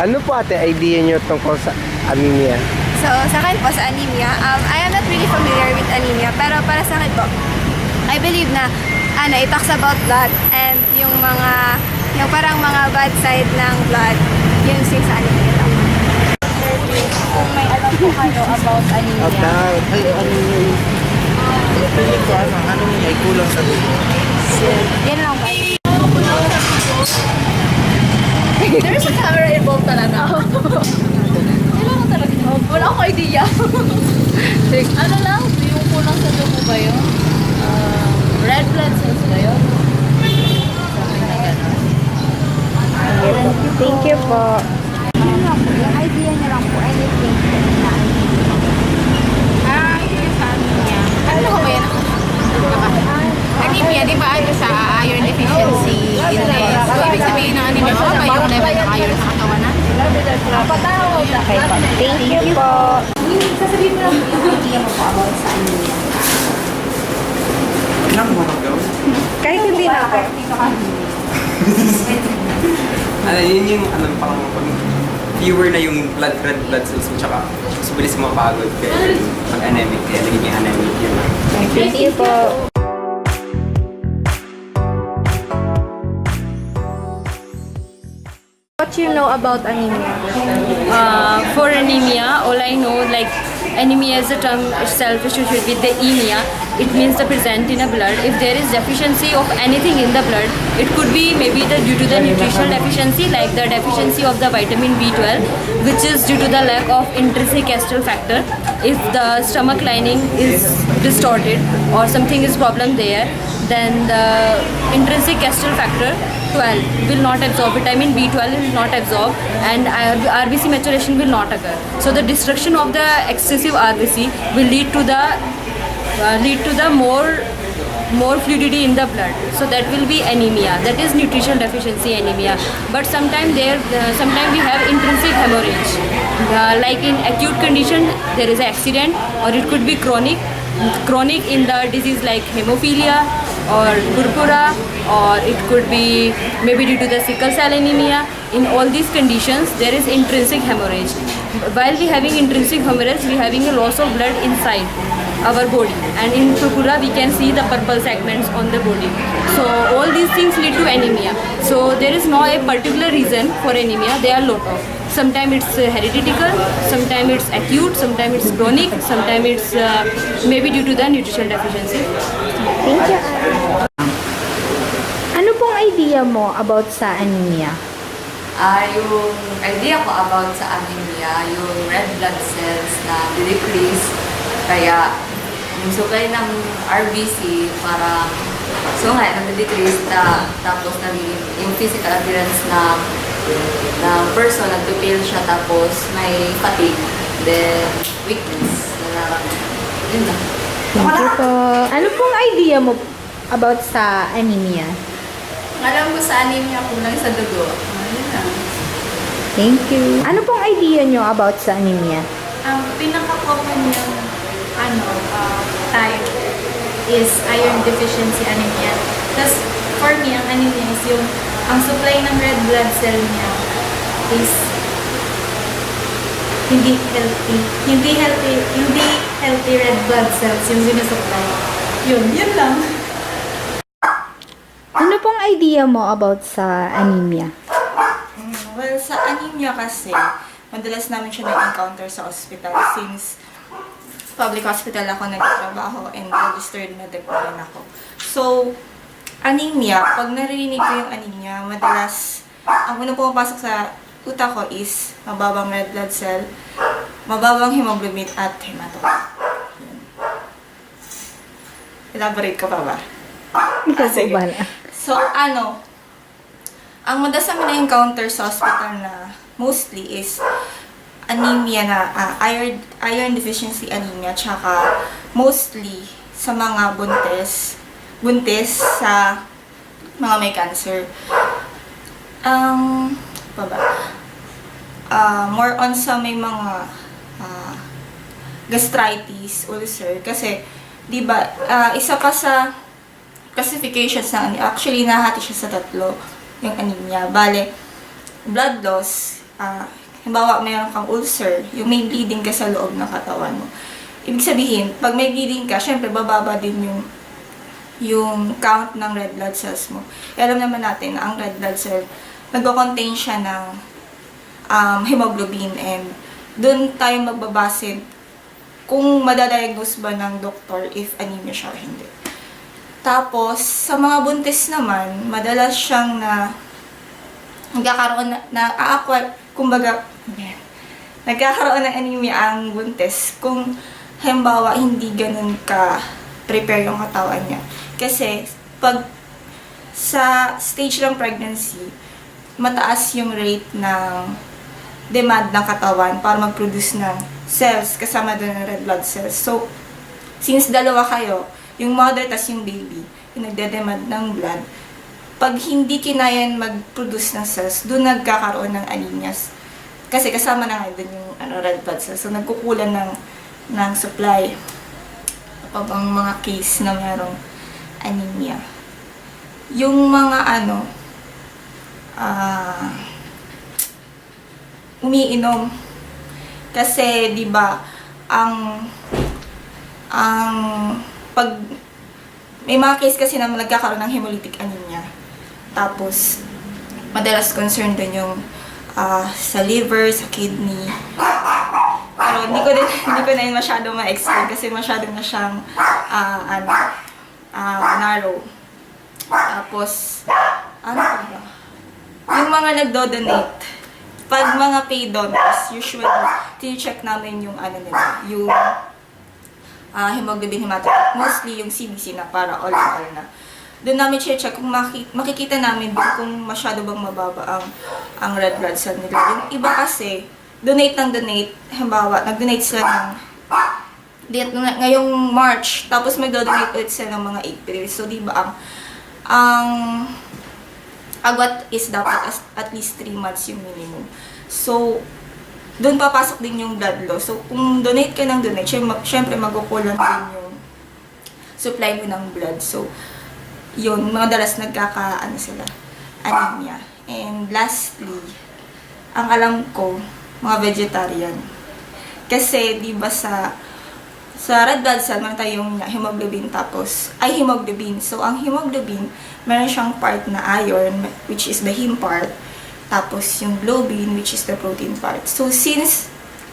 Ano po ate, idea nyo tungkol sa anemia? So, sa akin po, sa anemia, I am not really familiar with anemia, pero para sa akin po, I believe na, it talks about blood and yung parang mga bad side ng blood, yun yung sa anemia lang. Kung may alam po kayo about anemia. Piling ko anemia ay kulang sa dugo. Yan lang ba? There's a camera involved talaga. Kailangan talaga. Wala akong idea. Ano lang? Yung kulang sa dugo ba yun? Red blood cells ba yun? Thank you po. Yun lang po, yung idea niya lang po, anything na Yung sa anemia. Ano ko ba yan? Anemia, di ba ano sa iron deficiency illness? So, ibig sabihin ng anemia, mababa yung level ng iron sa katawan natin. Okay po. Thank you po. Sasabihin mo lang yung idea mo po about sa anemia. Ilang mo mag-gawin? Kahit hindi na po. Yun yung pang fewer na yung red blood cells mo, tsaka mas bilis mapagod kaya pag-anemic, kaya nagiging anemic yun. Thank you po. What you know about anemia? For anemia, all I know, like anemia is a term itself associated with the anemia. It means the present in a blood. If there is deficiency of anything in the blood, it could be maybe due to the nutritional deficiency, like the deficiency of the vitamin B12, which is due to the lack of intrinsic castrol factor. If the stomach lining is distorted or something is problem there, then the intrinsic castrol factor 12 will not absorb, vitamin B12 will not absorb, and RBC maturation will not occur. So the destruction of the excessive RBC will lead to the more fluidity in the blood. So that will be anemia. That is nutritional deficiency anemia. But sometimes we have intrinsic hemorrhage. Like in acute condition, there is an accident, or it could be chronic in the disease like hemophilia or purpura, or it could be maybe due to the sickle cell anemia. In all these conditions, there is intrinsic hemorrhage. While we having intrinsic hemorrhage, we having a loss of blood inside our body, and in purpura we can see the purple segments on the body. So all these things lead to anemia. So there is no a particular reason for anemia. There are lot of. Sometimes it's hereditary, sometimes it's acute, sometimes it's chronic, sometimes it's maybe due to the nutritional deficiency. Thank you. Ano pong idea mo about sa anemia? Yung idea ko about sa anemia, yung red blood cells na decrease, kaya yung supply ng RBC parang nag-decrease tapos yung physical appearance na person, nagpipil siya, tapos may fatigue, then weakness. Yun lang. Thank you po. Ano pong idea mo about sa anemia? Alam ko sa anemia, kulang sa dugo. Yun lang. Thank you. Ano pong idea nyo about sa anemia? Ang pinaka-common yung type is iron deficiency anemia. Tapos, for me, ang anemia is ang supply ng red blood cell niya is hindi healthy red blood cells yung sinusupply. Yun lang. Ano pong idea mo about sa anemia? Well, sa anemia kasi, madalas namin siya na-encounter sa hospital since public hospital ako nagtatrabaho and registered medical rin ako. So, anemia, pag naririnig ko yung anemia, madalas, ang unang pumapasok sa utak ko is mababang red blood cell, mababang hemoglobin at hematocrit. Elaborate ko pa ba? Ikaw po Sige. ba? So, ang madalas namin na-encounter sa hospital na mostly is anemia na iron deficiency anemia, tsaka mostly sa mga buntis sa mga may cancer. Pa ba? More on sa may mga gastritis, ulcer, kasi di ba isa pa sa classifications na actually nahati siya sa tatlo yung anemia. Bale, blood loss, halimbawa mayroon kang ulcer, yung may bleeding ka sa loob ng katawan mo. Ibig sabihin, pag may bleeding ka, syempre bababa din yung count ng red blood cells mo. Alam naman natin na ang red blood cell, nagko-contain siya ng hemoglobin, and doon tayo magbabase kung madadiagnose ba ng doktor if anemia siya o hindi. Tapos, sa mga buntis naman, madalas siyang nagkakaroon nagkakaroon ng anemia ang buntis kung halimbawa hindi ganun ka-prepare yung katawan niya. Kasi, pag sa stage ng pregnancy, mataas yung rate ng demand ng katawan para mag-produce ng cells kasama doon ng red blood cells. So, since dalawa kayo, yung mother tas yung baby, yung nagde-demand ng blood, pag hindi kinayan mag-produce ng cells, doon nagkakaroon ng anemias. Kasi kasama na nga doon yung red blood cells. So, nagkukulan ng supply. Kapag ang mga case na mayroong anemia. Yung mga umiinom. Kasi, di ba, pag may mga case kasi na nagkakaroon ng hemolytic anemia. Tapos, madalas concern din yung sa liver, sa kidney. Pero hindi ko na yun masyado ma-explain kasi masyado na siyang narrow. Tapos, ano pa ba? Yung mga nagdo-donate, pag mga paid donors, usually, tine-check namin yung yung hemoglobin hematocrit, mostly yung CBC na para all in all na. Doon namin check kung makikita namin kung masyado bang mababa ang red blood cell nila. Yung iba kasi, donate ng donate, halimbawa, nag-donate sila ngayong March, tapos mag-donate ulit sila ng mga April. So, di ba, ang agwat is dapat at least 3 months yung minimum. So, doon papasok din yung blood loss. So, kung donate ka ng donate, syempre magkukulang din yung supply mo ng blood. So, yun, madalas anemia. And lastly, ang alam ko, mga vegetarian. Kasi, di ba sa red blood cell, meron tayong hemoglobin hemoglobin. So, ang hemoglobin, meron siyang part na iron, which is the heme part. Tapos, yung globin, which is the protein part. So, since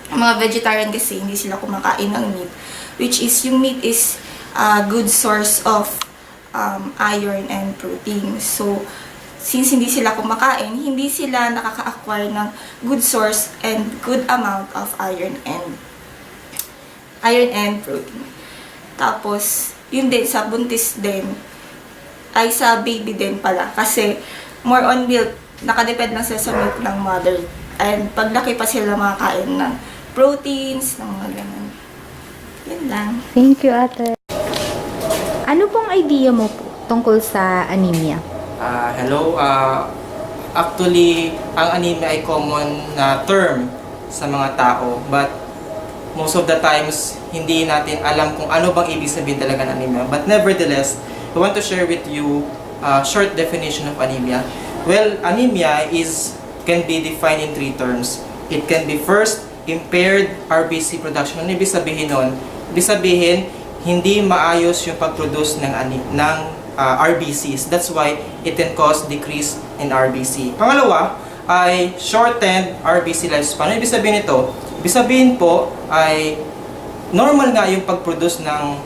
mga vegetarian kasi, hindi sila kumakain ng meat, which is, yung meat is a good source of iron and protein. So, since hindi sila kumakain, hindi sila nakaka-acquire ng good source and good amount of iron and protein. Tapos, yun din, sa buntis din, ay sa baby din pala. Kasi, more on milk, nakadepend lang sila sa milk ng mother. And paglaki pa sila makakain ng proteins, ng mga ganun. Yun lang. Thank you, ate. Ano pong idea mo po tungkol sa anemia? Hello. Actually, ang anemia ay common na term sa mga tao. But most of the times, hindi natin alam kung ano bang ibig sabihin talaga ng anemia. But nevertheless, we want to share with you a short definition of anemia. Well, anemia can be defined in 3 terms. It can be first, impaired RBC production. Ano ibig sabihin nun? Ibig sabihin, hindi maayos yung pag-produce ng RBCs. That's why it can cause decrease in RBC. Pangalawa ay shortened RBC lifespan. Ano ibig sabihin nito? Ibig sabihin po ay normal nga yung pag-produce ng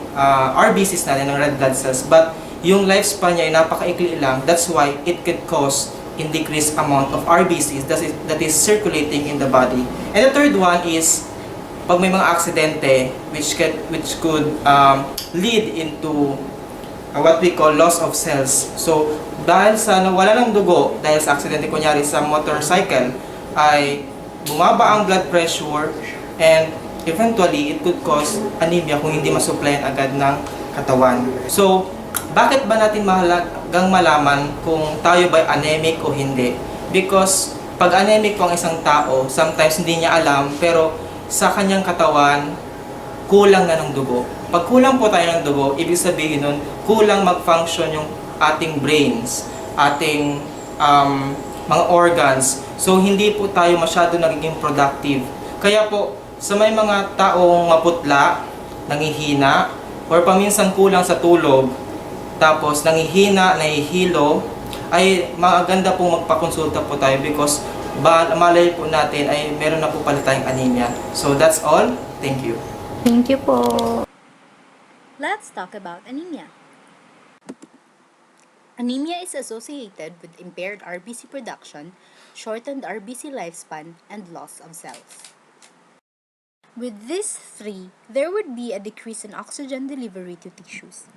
RBCs natin, ng red blood cells, but yung lifespan niya ay napakaikli lang. That's why it could cause in decreased amount of RBCs that is circulating in the body. And the third one is pag may mga aksidente which could lead into what we call loss of cells. So, dahil sa nawala ng dugo, dahil sa aksidente kunyari sa motorcycle, ay bumaba ang blood pressure and eventually it could cause anemia kung hindi masupplyan agad ng katawan. So, bakit ba natin mahalagang malaman kung tayo ba anemic o hindi? Because pag anemic po ang isang tao, sometimes hindi niya alam, pero sa kanyang katawan, kulang na ng dugo. Pag kulang po tayo ng dugo, ibig sabihin nun, kulang mag-function yung ating brains, ating mga organs. So, hindi po tayo masyado nagiging productive. Kaya po, sa may mga taong maputla, nangihina, or paminsan kulang sa tulog, tapos nangihina, nahihilo, ay maganda pong magpakonsulta po tayo because malay po natin ay meron na po pala tayong anemia. So, that's all. Thank you. Thank you po. Let's talk about anemia. Anemia is associated with impaired RBC production, shortened RBC lifespan, and loss of cells. With these three, there would be a decrease in oxygen delivery to tissues.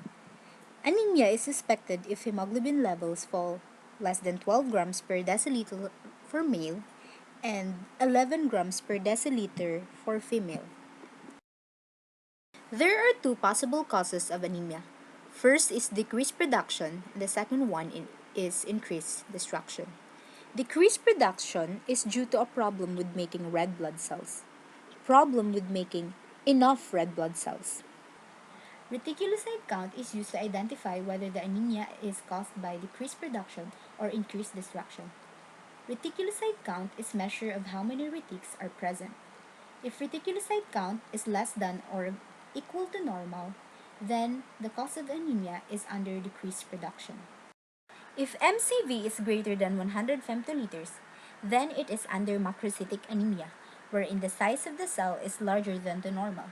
Anemia is suspected if hemoglobin levels fall less than 12 grams per deciliter for male and 11 grams per deciliter for female. There are two possible causes of anemia. First is decreased production, and the second one is increased destruction. Decreased production is due to a problem with making red blood cells. Problem with making enough red blood cells. Reticulocyte count is used to identify whether the anemia is caused by decreased production or increased destruction. Reticulocyte count is measure of how many retics are present. If reticulocyte count is less than or equal to normal, then the cause of anemia is under decreased production. If MCV is greater than 100 femtoliters, then it is under macrocytic anemia, wherein the size of the cell is larger than the normal.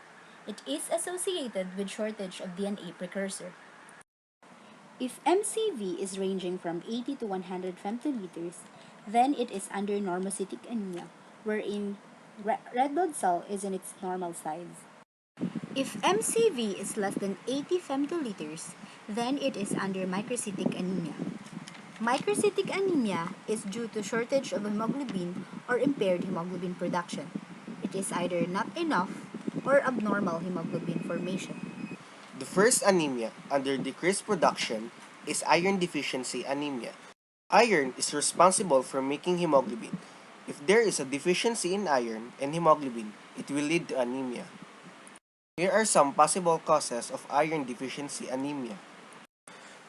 It is associated with shortage of DNA precursor. If MCV is ranging from 80 to 100 femtoliters, then it is under normocytic anemia, wherein red blood cell is in its normal size. If MCV is less than 80 femtoliters, then it is under microcytic anemia. Microcytic anemia is due to shortage of hemoglobin or impaired hemoglobin production. It is either not enough or abnormal hemoglobin formation. The first anemia under decreased production is iron deficiency anemia. Iron is responsible for making hemoglobin. If there is a deficiency in iron and hemoglobin, it will lead to anemia. Here are some possible causes of iron deficiency anemia.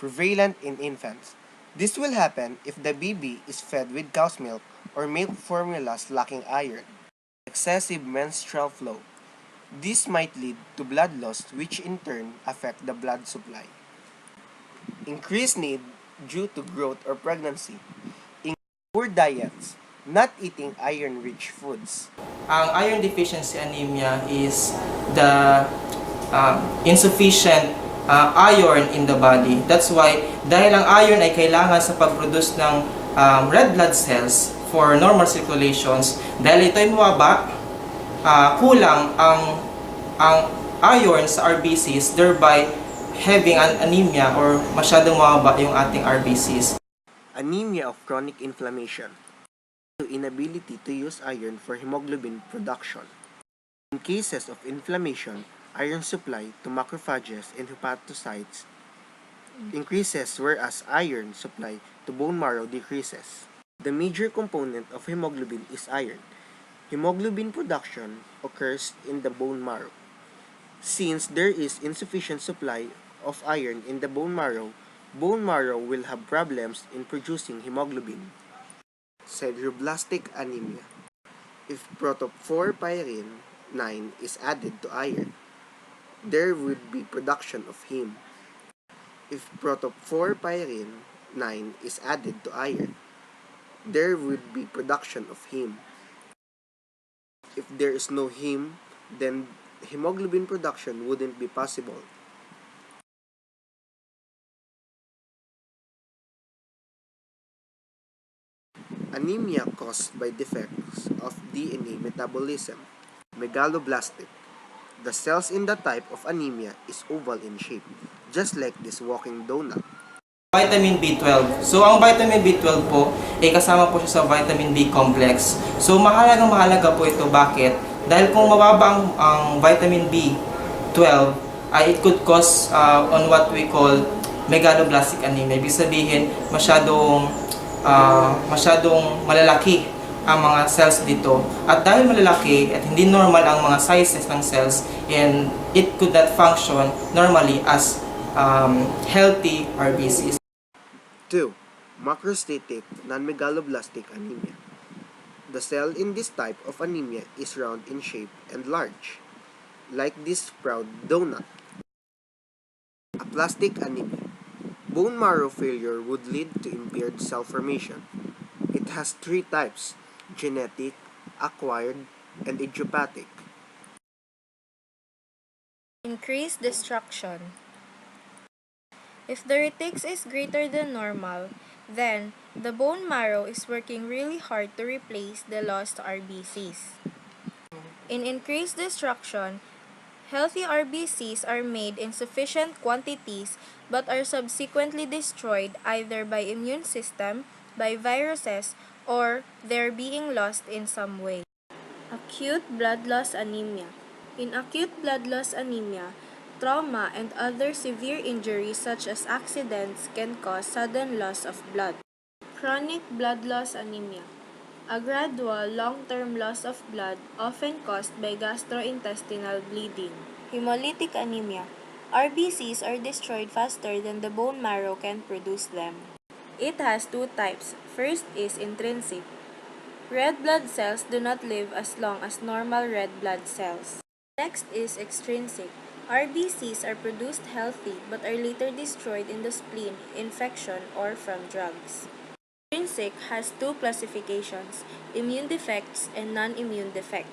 Prevalent in infants. This will happen if the baby is fed with cow's milk or milk formulas lacking iron. Excessive menstrual flow. This might lead to blood loss, which in turn affect the blood supply. Increased need due to growth or pregnancy. Poor diets, not eating iron-rich foods. Ang iron deficiency anemia is the insufficient iron in the body. That's why, dahil ang iron ay kailangan sa pag-produce ng red blood cells for normal circulations, dahil ito ay mababa, kulang ang iron sa RBCs, thereby having an anemia or masyadong mababa yung ating RBCs. Anemia of chronic inflammation. Inability to use iron for hemoglobin production. In cases of inflammation, iron supply to macrophages and hepatocytes increases, whereas iron supply to bone marrow decreases. The major component of hemoglobin is iron. Hemoglobin production occurs in the bone marrow. Since there is insufficient supply of iron in the bone marrow will have problems in producing hemoglobin. Cerebroblastic anemia. If protoporphyrin 9 is added to iron, there would be production of heme. If protoporphyrin 9 is added to iron, there would be production of heme. If there is no heme, then hemoglobin production wouldn't be possible. Anemia caused by defects of DNA metabolism. Megaloblastic. The cells in the type of anemia is oval in shape. just like this walking donut. Vitamin B12. So, ang vitamin B12 po, ay kasama po siya sa vitamin B complex. So, mahalaga po ito. Bakit? Dahil kung mababa ang vitamin B12, ay it could cause on what we call megaloblastic anemia. Ibig sabihin, masyadong malalaki ang mga cells dito. At dahil malalaki at hindi normal ang mga sizes ng cells, and it could not function normally as healthy RBCs. 2. Macrostatic non-megaloblastic anemia. The cell in this type of anemia is round in shape and large, like this proud donut. Aplastic anemia. Bone marrow failure would lead to impaired cell formation. It has 3 types: genetic, acquired, and idiopathic. Increased destruction. If the retic is greater than normal, then the bone marrow is working really hard to replace the lost RBCs. In increased destruction, healthy RBCs are made in sufficient quantities but are subsequently destroyed either by immune system, by viruses, or they're being lost in some way. Acute blood loss anemia. In acute blood loss anemia, trauma and other severe injuries such as accidents can cause sudden loss of blood. Chronic blood loss anemia. A gradual, long-term loss of blood often caused by gastrointestinal bleeding. Hemolytic anemia. RBCs are destroyed faster than the bone marrow can produce them. It has 2 types. First is intrinsic. Red blood cells do not live as long as normal red blood cells. Next is extrinsic. RBCs are produced healthy but are later destroyed in the spleen, infection, or from drugs. Extrinsic has 2 classifications: immune defects and non-immune defects.